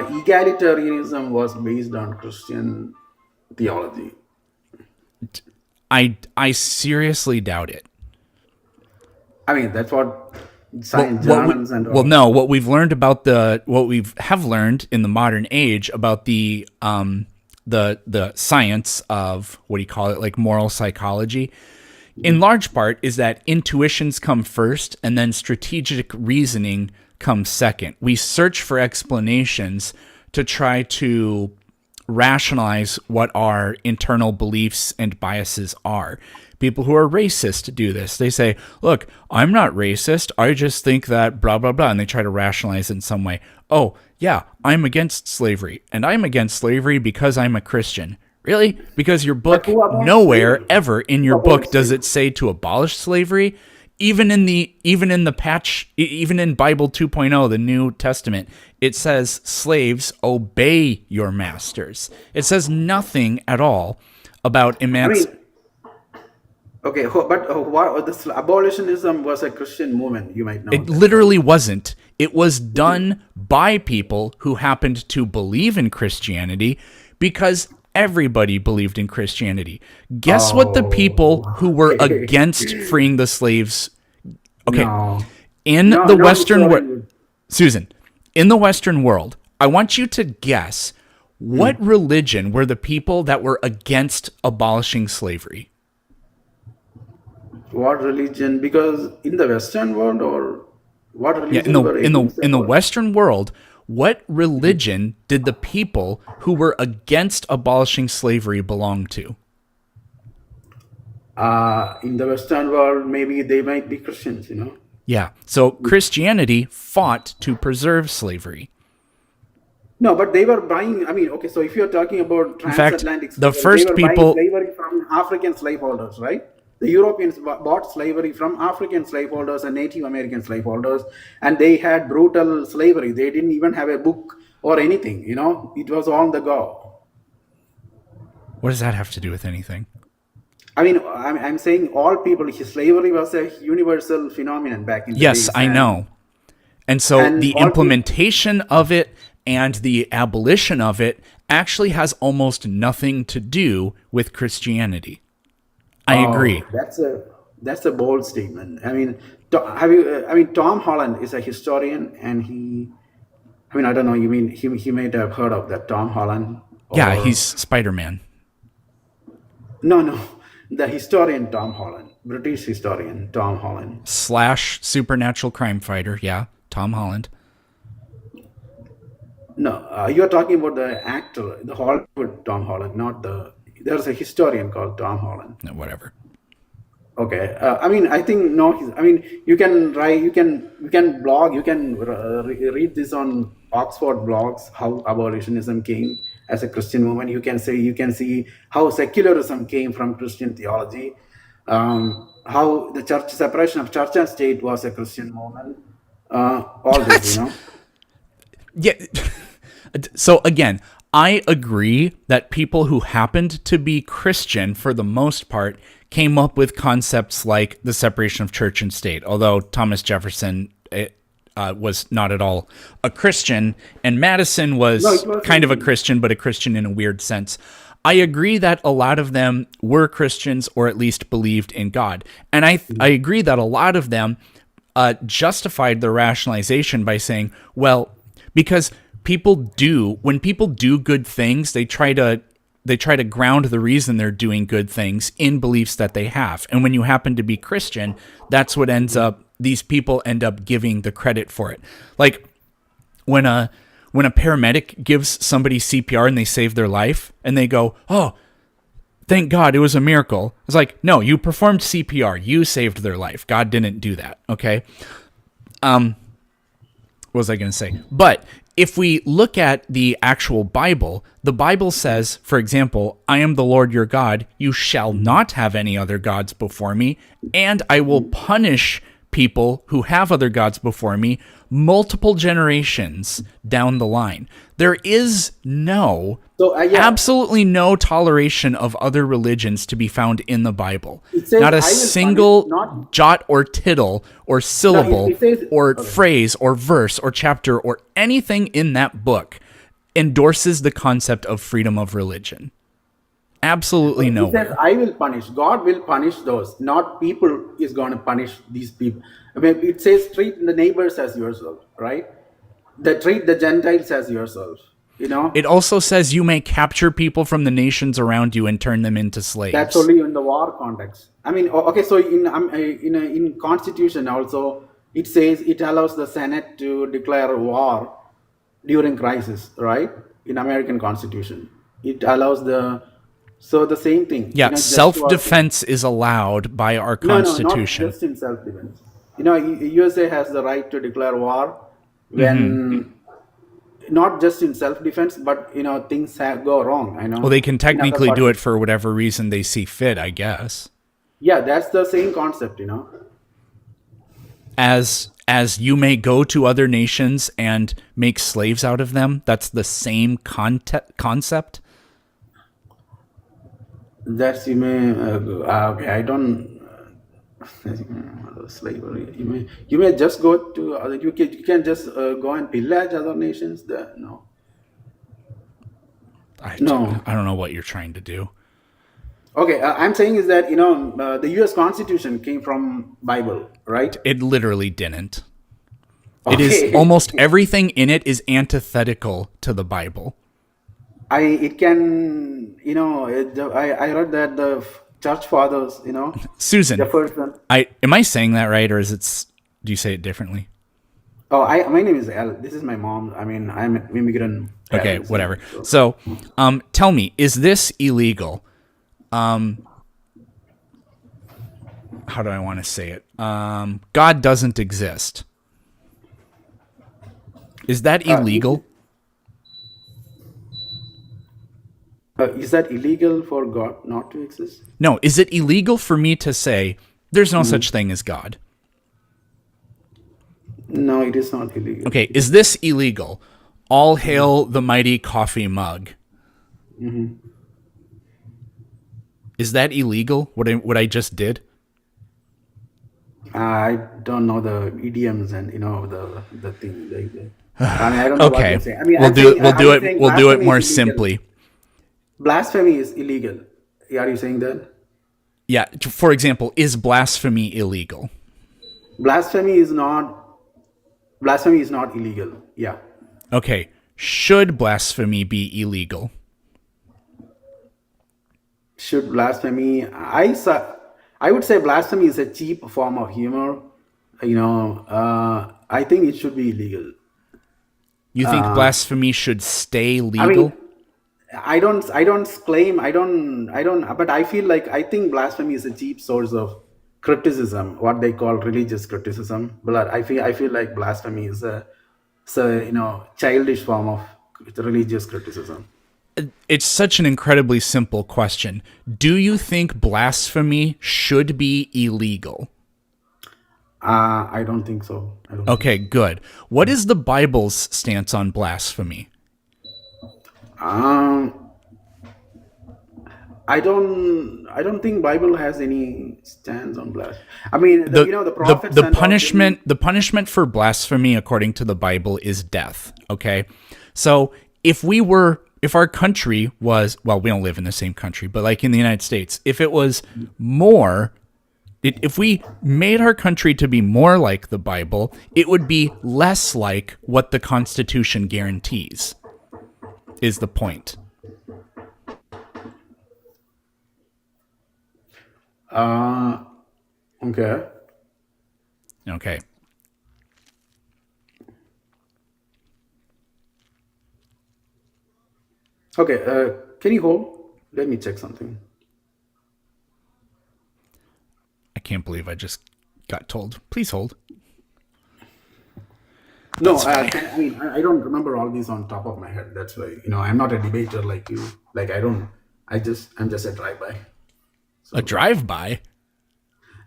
egalitarianism was based on Christian theology. I seriously doubt it. I mean, that's what Well, science journals and all. no, what we've learned about what we have learned in the modern age about the science of, what do you call it, like moral psychology, in large part is that intuitions come first and then strategic reasoning comes second. We search for explanations to try to rationalize what our internal beliefs and biases are. People who are racist do this. They say, look, I'm not racist. I just think that blah, blah, blah. And they try to rationalize it in some way. Oh, yeah, I'm against slavery. And I'm against slavery because I'm a Christian. Really? Because your But book, who abolished nowhere slavery? ever in Who your book abolished does slavery? it say to abolish slavery. Even in the patch, even in Bible 2.0, the New Testament, it says slaves obey your masters. It says nothing at all about I mean, emancipation. okay, but what, this abolitionism was a Christian movement. You might know It that, right? literally wasn't. It was done by people who happened to believe in Christianity because everybody believed in Christianity. Guess what the people Oh, who were okay. against freeing the slaves. Okay, No, in no, the no Western world, historian would. Susan, in the Western world, I want you to guess what religion were the people that were against abolishing slavery? What religion? Because in the Western world, or what Yeah, religion were against in the the war? Western world, what religion did the people who were against abolishing slavery belong to? In the Western world, maybe they might be Christians, Yeah. So Christianity fought to preserve slavery. No, but they were buying. I mean, okay, so if you're talking about In fact, transatlantic the slavery, they first were buying people, slavery from African slaveholders, right? The Europeans bought slavery from African slaveholders and Native American slaveholders, and they had brutal slavery. They didn't even have a book or anything, it was on the go. what does that have to do with anything? I mean, I'm saying all people, slavery was a universal phenomenon back in the Yes, days, I and know. And so and the all people. implementation of it and the abolition of it actually has almost nothing to do with Christianity. I agree. Oh, that's a bold statement. I mean, have you? I mean, Tom Holland is a historian, and he. I mean, I don't know. You mean he might have heard of that Tom Holland, Yeah, he's or Spider-Man. no, the historian Tom Holland, British historian Tom Holland. Slash supernatural crime fighter. Yeah, Tom Holland. No, you're talking about the actor, the Hollywood Tom Holland, not the. There's a historian called Tom Holland. No, whatever. Okay. I mean, I think no. I mean, you can write, you can blog, you can read this on Oxford blogs. How abolitionism came as a Christian movement. You can see how secularism came from Christian theology. How the church separation of church and state was a Christian movement. All this. Yeah. So again, I agree that people who happened to be Christian for the most part came up with concepts like the separation of church and state, although Thomas Jefferson was not at all a Christian, and Madison No, was it was. kind of a Christian, but a Christian in a weird sense. I agree that a lot of them were Christians or at least believed in God. And I agree that a lot of them justified their rationalization by saying, well, because when people do good things, they try to ground the reason they're doing good things in beliefs that they have. And when you happen to be Christian, that's what these people end up giving the credit for it. Like when a paramedic gives somebody CPR and they save their life and they go, "Oh, thank God, it was a miracle." It's like, "No, you performed CPR. You saved their life. God didn't do that." Okay? What was I going to say? But if we look at the actual Bible, the Bible says, for example, "I am the Lord your God. You shall not have any other gods before me, and I will punish people who have other gods before me multiple generations down the line." There is So yeah, absolutely no toleration of other religions to be found in the Bible. it says Not a I will punish single not. jot or tittle or No, it, syllable it says or okay. phrase or verse or chapter or anything in that book endorses the concept of freedom of religion. Absolutely He says, nowhere. I will punish. God will punish those. Not people is going to punish these people. I mean, it says treat the neighbors as yourself, right? Treat the Gentiles as yourself. You It know, also says you may capture people from the nations around you and turn them into that's slaves. only in the war context. I mean, okay, so in Constitution also it says it allows the Senate to declare war during crisis, right? In American Constitution, it allows the same thing. Yeah, Just war. self-defense is allowed by our No, not Constitution. just in self-defense. USA has the right to declare war when not just in self-defense, but things go wrong. Well, they can In other technically do parties. it for whatever reason they see fit, I guess. Yeah, that's the same concept. As you may go to other nations and make slaves out of them, that's the same concept. That's you may. Okay, I don't. Slavery. You may just go to other. You can just go and pillage other nations. No, no. I don't know what you're trying to do. Okay, I'm saying is that the U.S. Constitution came from Bible, right? It literally didn't. It is Okay. almost everything in it is antithetical to the Bible. It can I read that the church fathers, Susan, Jefferson. I am I saying that right, or is it? Do you say it differently? Oh, my name is L. This is my mom. I mean, I'm an immigrant. Okay, parents, whatever. so- So, tell me, is this illegal? How do I want to say it? God doesn't exist. Is that illegal? Is that illegal for God not to exist? No. Is it illegal for me to say there's no such thing as God? No, it is not illegal. Okay, is this illegal? All hail the mighty coffee mug. Is that illegal? What I just did? I don't know the idioms and the thing. I mean, I don't know what Okay, you're saying. I mean, we'll do it blasphemy more is illegal. simply. Blasphemy is illegal. Are you saying that? Yeah. For example, is blasphemy illegal? Blasphemy is not. Blasphemy is not illegal. Yeah. Okay. Should blasphemy be illegal? Should blasphemy? I would say blasphemy is a cheap form of humor. I think it should be illegal. You think blasphemy should stay I legal? mean, I don't claim. I don't. But I feel like I think blasphemy is a cheap source of criticism, what they call religious criticism. But I feel like blasphemy is a childish form of religious criticism. It's such an incredibly simple question. Do you think blasphemy should be illegal? I don't think so. I don't. Okay, good. What is the Bible's stance on blasphemy? I don't think Bible has any stance on blasphemy. I mean, the prophets the and all, punishment for blasphemy according to the Bible is death. Okay, so if our country was, well, we don't live in the same country, but like in the United States, if it was more, if we made our country to be more like the Bible, it would be less like what the Constitution guarantees. Is the point? Okay. Okay. Okay. Can you hold? Let me check something. I can't believe I just got told. Please hold. No, That's I mean, I don't remember all these on top of my head. That's why, I'm not a debater like you. Like, I'm just a drive-by. A drive-by?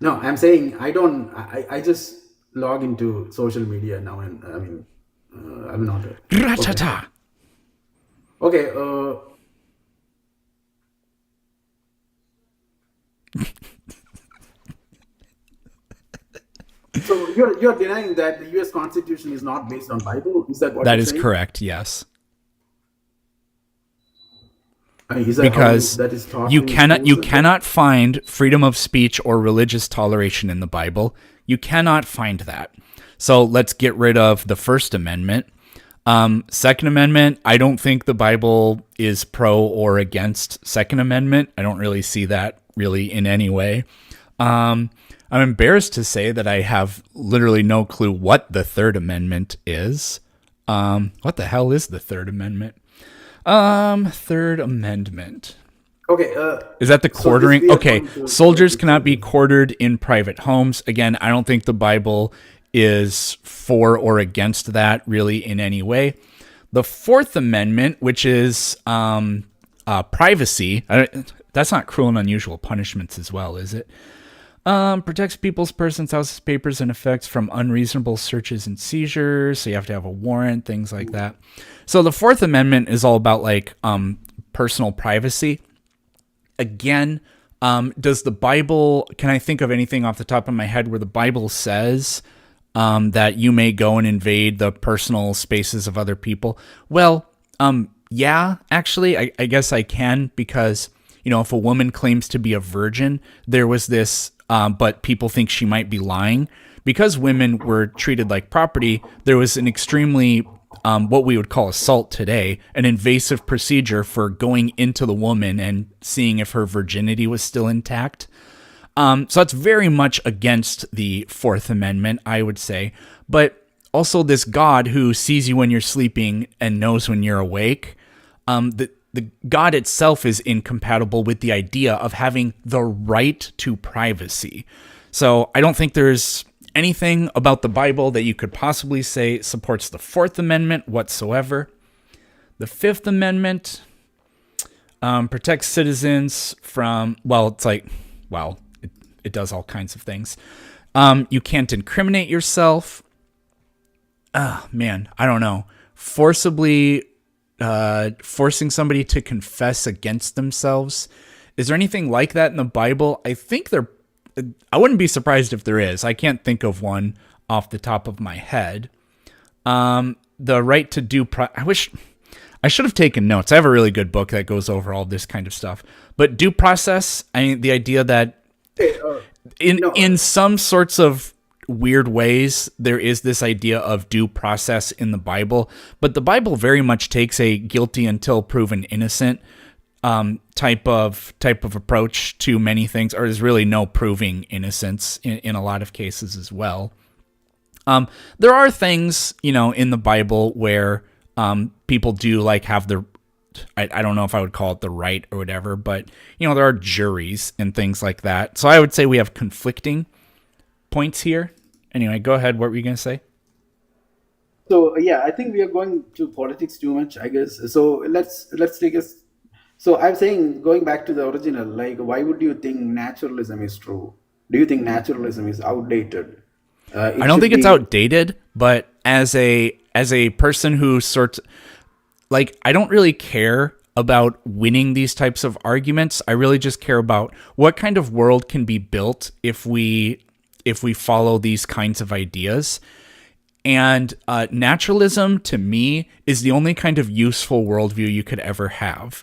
No, I'm saying I just log into social media now, and I mean, I'm not. Ratata. Okay. So you're denying that the U.S. Constitution is not based on Bible? Is that what That you're is saying? correct, yes. Is that how because that is taught you in cannot you schools as well? cannot find freedom of speech or religious toleration in the Bible. You cannot find that. So let's get rid of the First Amendment. Second Amendment, I don't think the Bible is pro or against Second Amendment. I don't really see that really in any way. I'm embarrassed to say that I have literally no clue what the Third Amendment is. What the hell is the Third Amendment? Third Amendment. Okay. Is that the So this quartering? we are Okay, going to soldiers cannot be quartered in private homes. Again, I don't think the Bible is for or against that really in any way. The Fourth Amendment, which is privacy, that's not cruel and unusual punishments as well, is it? Protects people's persons, houses, papers, and effects from unreasonable searches and seizures. So you have to have a warrant, things like that. So the Fourth Amendment is all about like personal privacy. Again, does the Bible, can I think of anything off the top of my head where the Bible says that you may go and invade the personal spaces of other people? Well, yeah, actually, I guess I can, because, you know, if a woman claims to be a virgin, there was this, but people think she might be lying. Because women were treated like property, there was an extremely, what we would call assault today, an invasive procedure for going into the woman and seeing if her virginity was still intact. So that's very much against the Fourth Amendment, I would say. But also this God who sees you when you're sleeping and knows when you're awake, the God itself is incompatible with the idea of having the right to privacy. So I don't think there's anything about the Bible that you could possibly say supports the Fourth Amendment whatsoever. The Fifth Amendment protects citizens from, well, it's like, well, it does all kinds of things. You can't incriminate yourself. Man, I don't know. Forcing somebody to confess against themselves. Is there anything like that in the Bible? I wouldn't be surprised if there is. I can't think of one off the top of my head. The right to I should have taken notes. I have a really good book that goes over all this kind of stuff. But due process, I mean, the idea that in some sorts of weird ways, there is this idea of due process in the Bible, but the Bible very much takes a guilty until proven innocent type of approach to many things, or there's really no proving innocence in a lot of cases as well. There are things, you know, in the Bible where people do like have I don't know if I would call it the right or whatever, but you know, there are juries and things like that. So I would say we have conflicting points here. Anyway, go ahead. What were you going to say? So yeah, I think we are going to politics too much, I guess. So let's take a. So I'm saying, going back to the original, like, why would you think naturalism is true? Do you think naturalism is outdated? I It don't should think it's be. outdated, but as a person who I don't really care about winning these types of arguments. I really just care about what kind of world can be built if we follow these kinds of ideas. And naturalism, to me, is the only kind of useful worldview you could ever have.